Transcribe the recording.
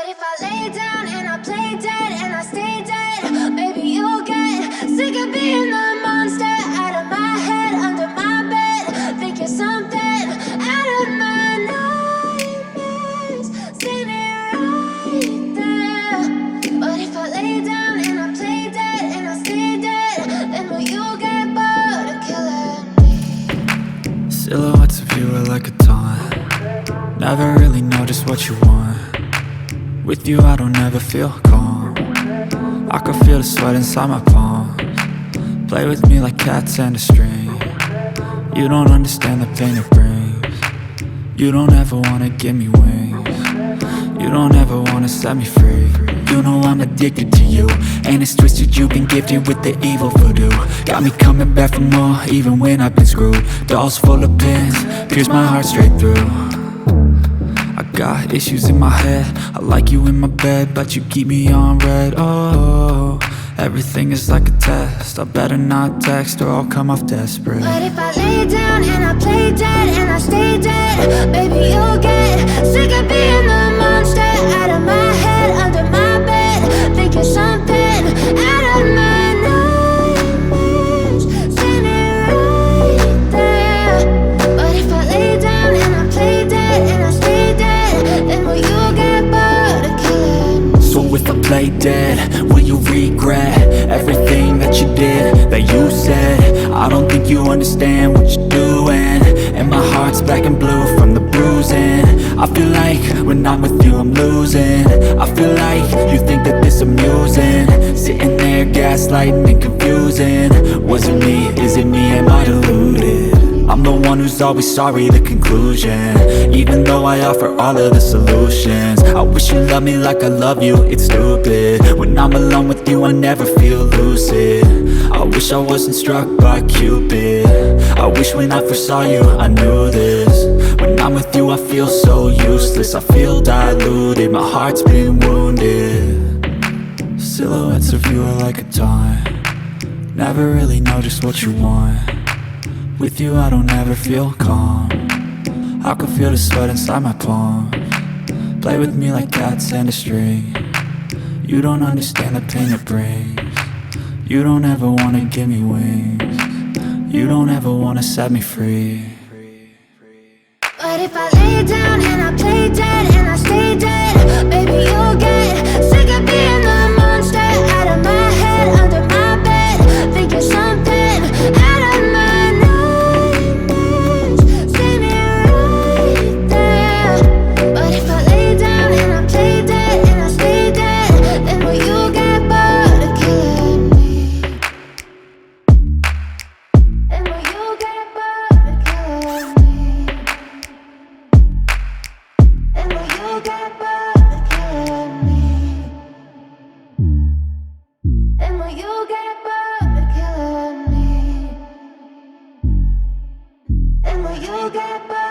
if I lay down and I play dead and I stay dead? Maybe you'll get sick of being the monster out of my head, under my bed. Think you're something out of my nightmares, standing right there. But if I lay down and I play dead and I stay dead, then will you get bored of killing me? Silhouettes of you are like a taunt. Never really know just what you want. With you I don't ever feel calm. I can feel the sweat inside my palms. Play with me like cats and a string. You don't understand the pain it brings. You don't ever wanna give me wings. You don't ever wanna set me free. You know I'm addicted to you, and it's twisted, you've been gifted with the evil voodoo. Got me coming back for more, even when I've been screwed. Dolls full of pins, pierce my heart straight through. I got issues in my head, I like you in my bed, but you keep me on red. Oh, everything is like a test. I better not text or I'll come off desperate. But if I lay down and I play dead and I stay dead, baby you'll get sick of being the monster out of my head, under my bed. Think you're something out of my nightmares, standing right there. But if I lay down and I play dead and I stay dead, then will you get bored of killing me? So if I play dead, will you regret everything that you did, that you said? I don't think you understand what you're doing, and my heart's black and blue from the bruising. I feel like when I'm with you I'm losing. I feel like you think that this amusing, sitting there gaslighting and confusing. Was it me? Is it me? Am I deluded? I'm the one who's always sorry, the conclusion, even though I offer all of the solutions. I wish you loved me like I love you, it's stupid. When I'm alone with you I never feel lucid. I wish I wasn't struck by Cupid. I wish when I first saw you I knew this. When I'm with you I feel so useless, I feel diluted, my heart's been wounded. Silhouettes of you are like a taunt. Never really know just what you want. With you I don't ever feel calm. I can feel the sweat inside my palms. Play with me like cats and a string. You don't understand the pain it brings. You don't ever wanna give me wings. You don't ever wanna set me free. But if I lay down and I play dead and I stay dead, baby you'll get sick of being the monster out of my head, under my bed. Think you're something out of my nightmares, standing right there. But if I lay down and I play dead and I stay dead, then will you get bored of killing me? Then will you get bored of killing me? And will you get bored of killing me? And will you get bored of killing me? And will you get bored?